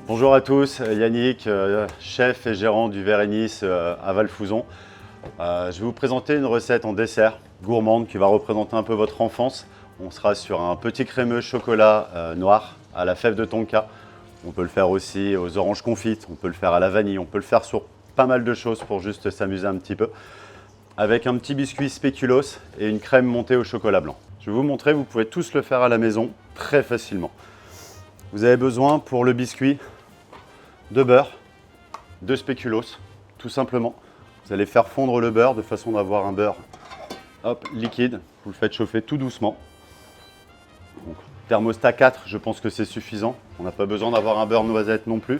Bonjour à tous, Yannick, chef et gérant du Vérénis à Valfouzon. Je vais vous présenter une recette en dessert gourmande qui va représenter un peu votre enfance. On sera sur un petit crémeux chocolat noir à la fève de tonka. On peut le faire aussi aux oranges confites, on peut le faire à la vanille, on peut le faire sur pas mal de choses pour juste s'amuser un petit peu. Avec un petit biscuit spéculoos et une crème montée au chocolat blanc. Je vais vous montrer, vous pouvez tous le faire à la maison très facilement. Vous avez besoin pour le biscuit de beurre, de spéculoos, tout simplement. Vous allez faire fondre le beurre de façon d'avoir un beurre liquide. Vous le faites chauffer tout doucement. Donc, thermostat 4, je pense que c'est suffisant. On n'a pas besoin d'avoir un beurre noisette non plus.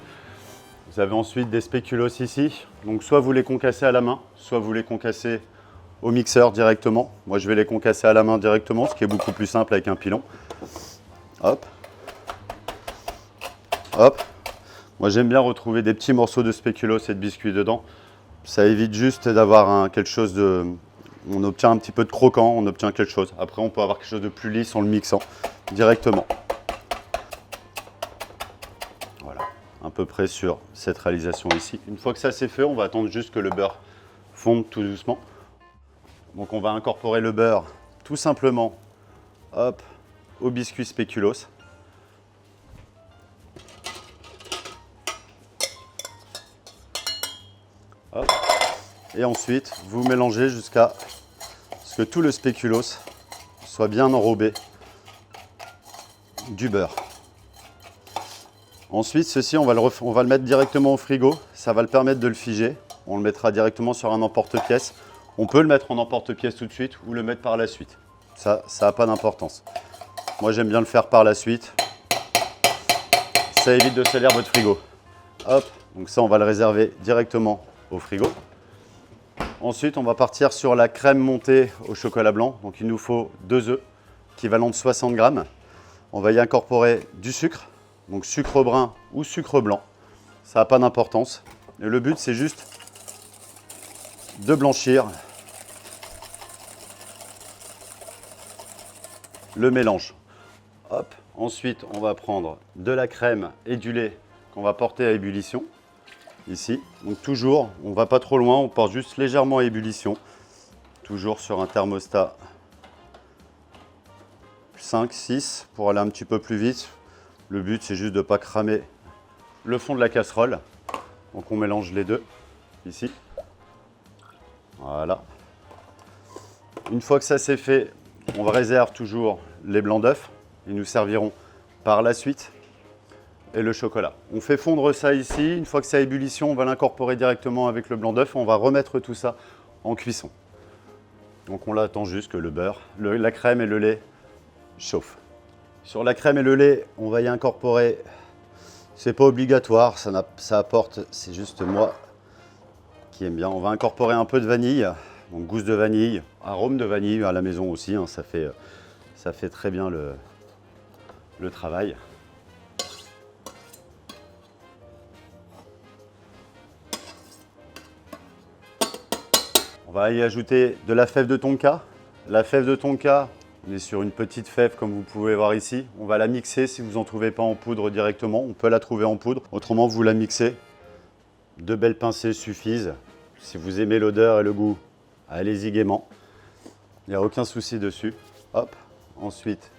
Vous avez ensuite des spéculoos ici. Donc soit vous les concassez à la main, soit vous les concassez au mixeur directement. Moi je vais les concasser à la main directement, ce qui est beaucoup plus simple avec un pilon. Hop. Hop. Moi j'aime bien retrouver des petits morceaux de spéculoos et de biscuits dedans. Ça évite juste d'avoir quelque chose de... On obtient un petit peu de croquant, on obtient quelque chose. Après on peut avoir quelque chose de plus lisse en le mixant directement. Voilà, à peu près sur cette réalisation ici. Une fois que ça c'est fait, on va attendre juste que le beurre fonde tout doucement. Donc on va incorporer le beurre tout simplement au biscuit spéculoos. Hop. Et ensuite, vous mélangez jusqu'à ce que tout le spéculoos soit bien enrobé du beurre. Ensuite, ceci, on va le mettre directement au frigo. Ça va le permettre de le figer. On le mettra directement sur un emporte-pièce. On peut le mettre en emporte-pièce tout de suite ou le mettre par la suite. Ça n'a pas d'importance. Moi, j'aime bien le faire par la suite. Ça évite de salir votre frigo. Hop, donc ça, on va le réserver directement au frigo. Ensuite, on va partir sur la crème montée au chocolat blanc. Donc, il nous faut 2 œufs, équivalent de 60 grammes. On va y incorporer du sucre, donc sucre brun ou sucre blanc. Ça n'a pas d'importance. Et le but, c'est juste de blanchir le mélange. Hop. Ensuite, on va prendre de la crème et du lait qu'on va porter à ébullition. Ici, donc toujours, on ne va pas trop loin, on porte juste légèrement à ébullition. Toujours sur un thermostat 5, 6 pour aller un petit peu plus vite. Le but, c'est juste de ne pas cramer le fond de la casserole. Donc on mélange les deux, ici. Voilà. Une fois que ça c'est fait, on réserve toujours les blancs d'œufs. Ils nous serviront par la suite. Et le chocolat. On fait fondre ça ici. Une fois que c'est à ébullition, on va l'incorporer directement avec le blanc d'œuf. On va remettre tout ça en cuisson. Donc on attend juste que le beurre, la crème et le lait chauffent. Sur la crème et le lait, on va y incorporer, c'est pas obligatoire, ça apporte, c'est juste moi qui aime bien. On va incorporer un peu de vanille, donc gousse de vanille, arôme de vanille à la maison aussi, hein, ça fait très bien le travail. On va y ajouter de la fève de tonka. La fève de tonka, on est sur une petite fève comme vous pouvez voir ici. On va la mixer si vous n'en trouvez pas en poudre directement. On peut la trouver en poudre. Autrement, vous la mixez. 2 belles pincées suffisent. Si vous aimez l'odeur et le goût, allez-y gaiement. Il n'y a aucun souci dessus. Hop. Ensuite,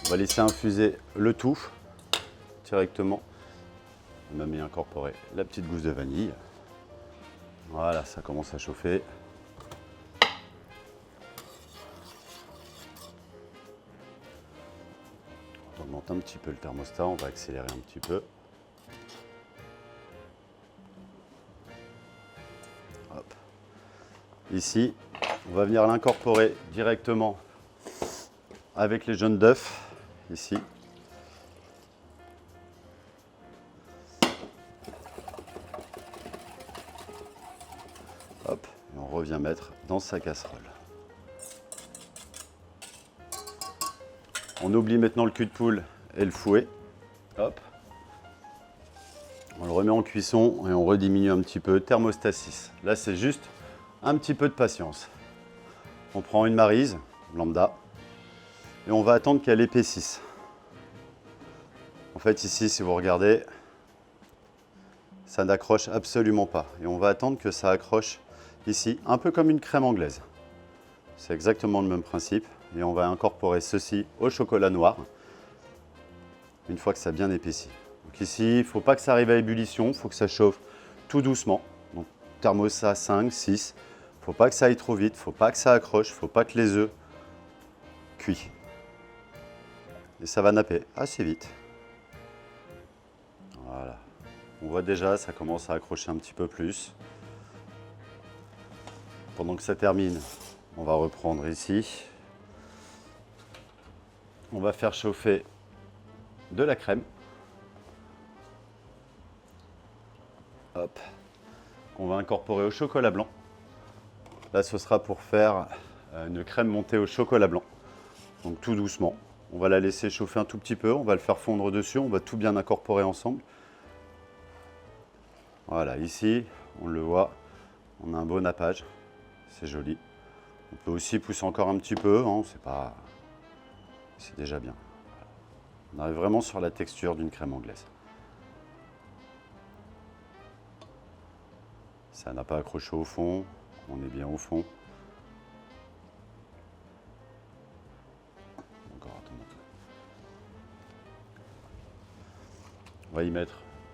on va laisser infuser le tout directement. On a mis incorporer la petite gousse de vanille. Voilà, ça commence à chauffer. On augmente un petit peu le thermostat, on va accélérer un petit peu. Hop. Ici, on va venir l'incorporer directement avec les jaunes d'œufs, ici. Hop, et on revient mettre dans sa casserole. On oublie maintenant le cul de poule et le fouet. Hop. On le remet en cuisson et on rediminue un petit peu, thermostat 6. Là, c'est juste un petit peu de patience. On prend une maryse lambda et on va attendre qu'elle épaississe. En fait, ici, si vous regardez, ça n'accroche absolument pas. Et on va attendre que ça accroche ici, un peu comme une crème anglaise. C'est exactement le même principe. Et on va incorporer ceci au chocolat noir, une fois que ça a bien épaissi. Donc ici, il ne faut pas que ça arrive à ébullition, il faut que ça chauffe tout doucement. Donc thermostat 5, 6. Il ne faut pas que ça aille trop vite, il ne faut pas que ça accroche, il ne faut pas que les œufs cuisent. Et ça va napper assez vite. Voilà. On voit déjà, ça commence à accrocher un petit peu plus. Pendant que ça termine, on va reprendre ici. On va faire chauffer de la crème. Hop. On va incorporer au chocolat blanc. Là, ce sera pour faire une crème montée au chocolat blanc. Donc tout doucement. On va la laisser chauffer un tout petit peu. On va le faire fondre dessus. On va tout bien incorporer ensemble. Voilà, ici, on le voit, on a un beau nappage, c'est joli. On peut aussi pousser encore un petit peu, hein, c'est déjà bien. On arrive vraiment sur la texture d'une crème anglaise. Ça n'a pas accroché au fond, on est bien au fond. Encore, on va y mettre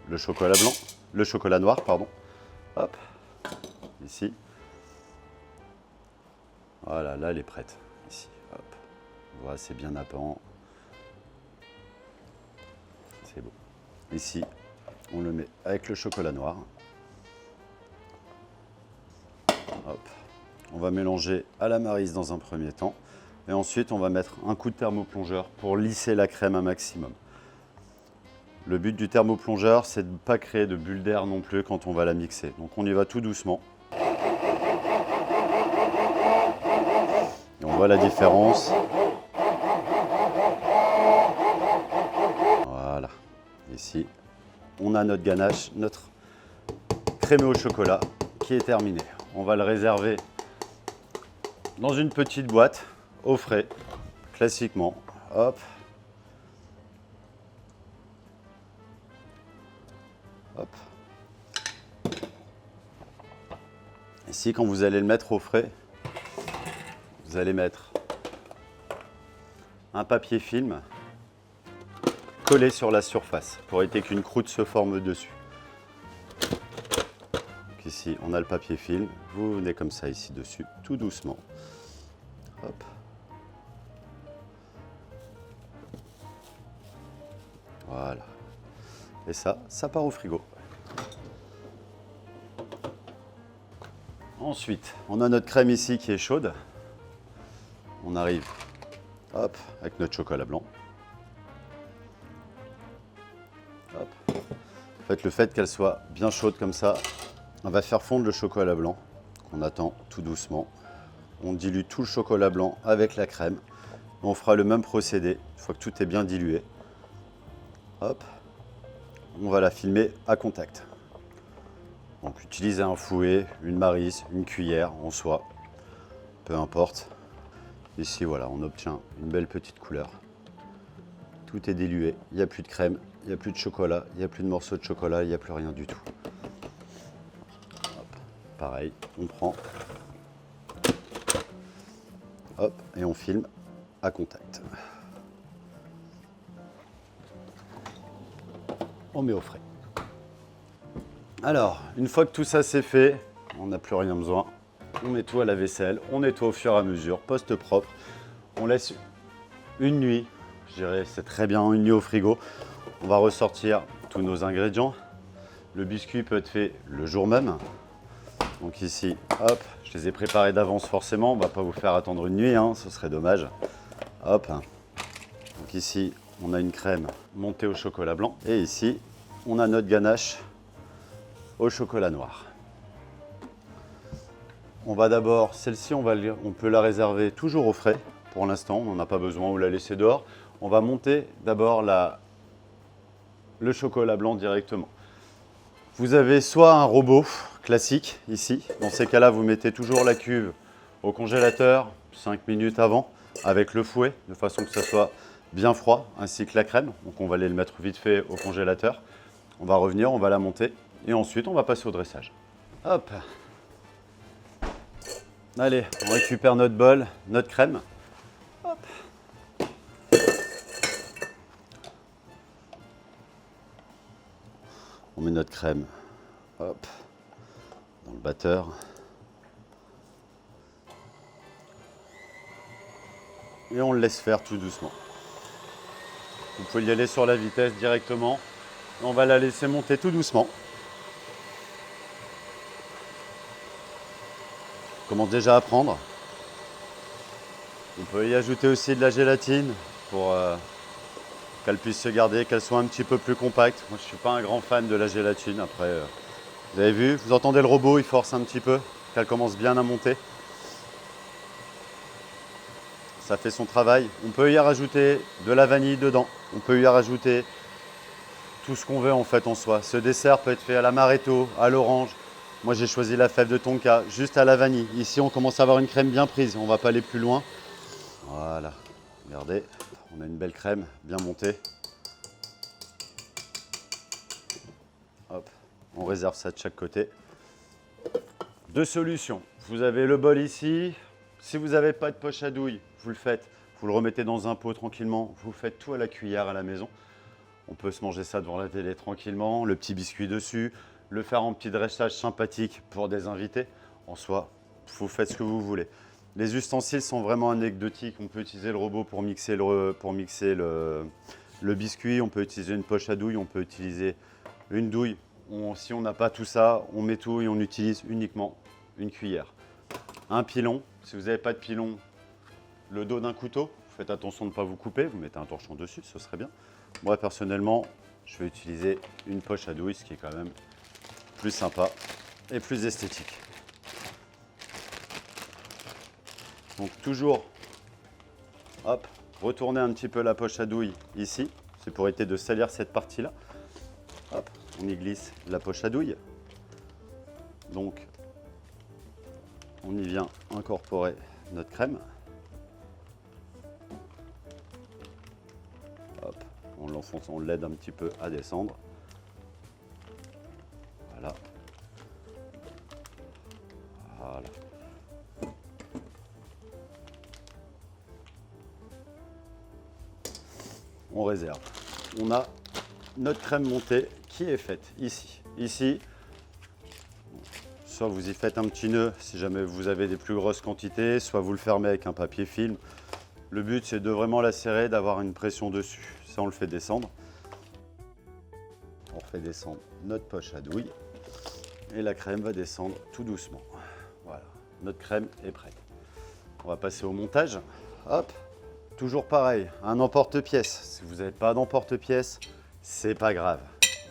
le chocolat blanc. Le chocolat noir, pardon. Hop, ici. Voilà, là elle est prête. Ici, hop. Voilà, c'est bien nappant. C'est beau. Ici, on le met avec le chocolat noir. Hop. On va mélanger à la maryse dans un premier temps. Et ensuite, on va mettre un coup de thermoplongeur pour lisser la crème un maximum. Le but du thermoplongeur, c'est de ne pas créer de bulles d'air non plus quand on va la mixer. Donc on y va tout doucement. Et on voit la différence. Voilà. Ici, on a notre ganache, notre crémeux au chocolat qui est terminé. On va le réserver dans une petite boîte au frais, classiquement. Hop. Hop. Ici, quand vous allez le mettre au frais, vous allez mettre un papier film collé sur la surface pour éviter qu'une croûte se forme dessus. Donc ici, on a le papier film. Vous venez comme ça ici dessus, tout doucement. Hop. Voilà. Et ça part au frigo. Ensuite, on a notre crème ici qui est chaude. On arrive, hop, avec notre chocolat blanc. Hop. En fait, le fait qu'elle soit bien chaude comme ça, on va faire fondre le chocolat blanc qu'on attend tout doucement. On dilue tout le chocolat blanc avec la crème. On fera le même procédé une fois que tout est bien dilué. Hop. On va la filmer à contact. Donc utilisez un fouet, une maryse, une cuillère en soie, peu importe. Ici voilà, on obtient une belle petite couleur. Tout est dilué, il n'y a plus de crème, il n'y a plus de chocolat, il n'y a plus de morceaux de chocolat, il n'y a plus rien du tout. Hop. Pareil, on prend, hop, et on filme à contact. On met au frais. Alors, une fois que tout ça c'est fait, on n'a plus rien besoin. On nettoie la vaisselle, on nettoie au fur et à mesure, poste propre. On laisse une nuit, je dirais c'est très bien, une nuit au frigo. On va ressortir tous nos ingrédients. Le biscuit peut être fait le jour même. Donc ici, hop, je les ai préparés d'avance forcément. On ne va pas vous faire attendre une nuit, hein, ce serait dommage. Hop. Donc ici, on a une crème montée au chocolat blanc. Et ici, on a notre ganache au chocolat noir. On va d'abord, celle-ci, on peut la réserver toujours au frais. Pour l'instant, on n'en a pas besoin ou la laisser dehors. On va monter d'abord le chocolat blanc directement. Vous avez soit un robot classique ici. Dans ces cas-là, vous mettez toujours la cuve au congélateur. 5 minutes avant avec le fouet, de façon que ça soit bien froid, ainsi que la crème. Donc on va aller le mettre vite fait au congélateur. On va revenir, on va la monter et ensuite on va passer au dressage. Hop. Allez, on récupère notre bol, notre crème. Hop. On met notre crème, hop, dans le batteur. Et on le laisse faire tout doucement. Vous pouvez y aller sur la vitesse directement. On va la laisser monter tout doucement. On commence déjà à prendre. On peut y ajouter aussi de la gélatine pour qu'elle puisse se garder, qu'elle soit un petit peu plus compacte. Moi, je ne suis pas un grand fan de la gélatine. Après, vous avez vu, vous entendez le robot, il force un petit peu, qu'elle commence bien à monter. Ça fait son travail. On peut y rajouter de la vanille dedans. On peut y rajouter tout ce qu'on veut en fait en soi. Ce dessert peut être fait à l'amaretto, à l'orange. Moi, j'ai choisi la fève de tonka, juste à la vanille. Ici, on commence à avoir une crème bien prise. On ne va pas aller plus loin. Voilà, regardez, on a une belle crème bien montée. Hop, on réserve ça de chaque côté. Deux solutions. Vous avez le bol ici. Si vous n'avez pas de poche à douille, vous le faites. Vous le remettez dans un pot tranquillement. Vous faites tout à la cuillère à la maison. On peut se manger ça devant la télé tranquillement. Le petit biscuit dessus. Le faire en petit dressage sympathique pour des invités. En soi, vous faites ce que vous voulez. Les ustensiles sont vraiment anecdotiques. On peut utiliser le robot pour mixer le biscuit. On peut utiliser une poche à douille. On peut utiliser une douille. Si on n'a pas tout ça, on met tout et on utilise uniquement une cuillère. Un pilon. Si vous n'avez pas de pilon, le dos d'un couteau. Faites attention de ne pas vous couper. Vous mettez un torchon dessus, ce serait bien. Moi, personnellement, je vais utiliser une poche à douille, ce qui est quand même plus sympa et plus esthétique. Donc toujours, hop, retourner un petit peu la poche à douille ici. C'est pour éviter de salir cette partie-là. Hop, on y glisse la poche à douille. Donc, on y vient incorporer notre crème. Hop, on l'enfonce, on l'aide un petit peu à descendre. Voilà. Voilà. On réserve. On a notre crème montée qui est faite ici. Ici, soit vous y faites un petit nœud si jamais vous avez des plus grosses quantités, soit vous le fermez avec un papier film. Le but, c'est de vraiment la serrer, d'avoir une pression dessus. Ça, on le fait descendre. On fait descendre notre poche à douille et la crème va descendre tout doucement. Voilà, notre crème est prête. On va passer au montage. Hop, toujours pareil, un emporte-pièce. Si vous n'avez pas d'emporte-pièce, c'est pas grave.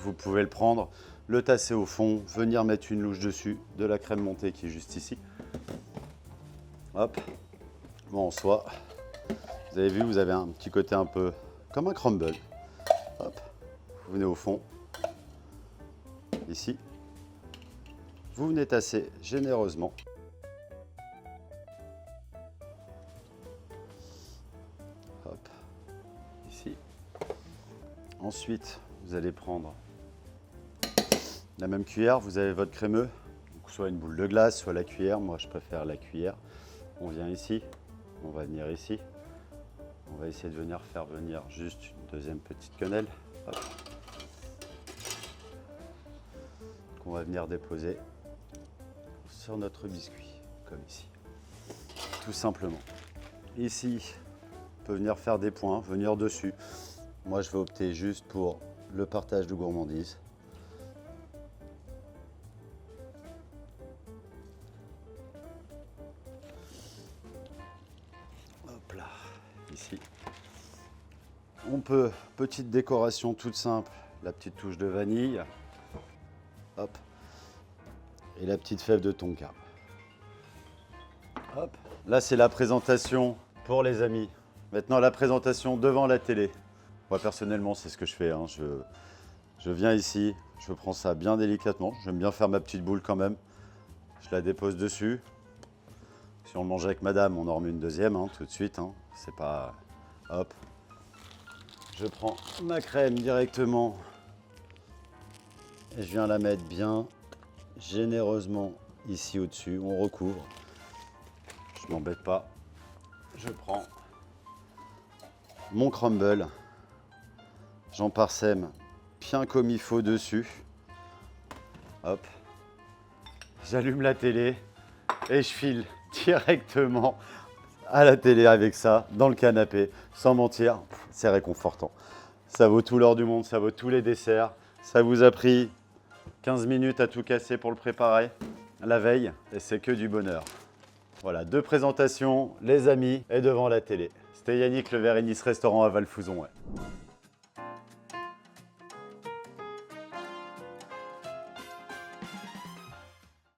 Vous pouvez le prendre, le tasser au fond, venir mettre une louche dessus, de la crème montée qui est juste ici. Hop, bon en soi, vous avez vu, vous avez un petit côté un peu comme un crumble. Hop, vous venez au fond, ici. Vous venez tasser généreusement. Hop, ici. Ensuite, vous allez prendre la même cuillère, vous avez votre crémeux, donc soit une boule de glace, soit la cuillère. Moi, je préfère la cuillère. On vient ici, on va venir ici. On va essayer de faire venir juste une deuxième petite quenelle. Hop. Qu'on va venir déposer sur notre biscuit, comme ici. Tout simplement. Ici, on peut venir faire des points, venir dessus. Moi, je vais opter juste pour le partage de gourmandise. Hop là, ici. On peut, petite décoration toute simple, la petite touche de vanille. Hop. Et la petite fève de tonka. Hop. Là, c'est la présentation pour les amis. Maintenant, la présentation devant la télé. Moi, personnellement, c'est ce que je fais. Hein. Je viens ici, je prends ça bien délicatement. J'aime bien faire ma petite boule quand même. Je la dépose dessus. Si on le mange avec madame, on en remet une deuxième tout de suite. C'est pas... Hop. Je prends ma crème directement et je viens la mettre bien généreusement ici au-dessus. On recouvre. Je m'embête pas. Je prends mon crumble. J'en parsème bien comme il faut dessus. Hop. J'allume la télé et je file directement à la télé avec ça, dans le canapé. Sans mentir, c'est réconfortant. Ça vaut tout l'or du monde, ça vaut tous les desserts. Ça vous a pris 15 minutes à tout casser pour le préparer la veille et c'est que du bonheur. Voilà, 2 présentations, les amis et devant la télé. C'était Yannick, le Verre et Nice restaurant à Valfouzon. Ouais.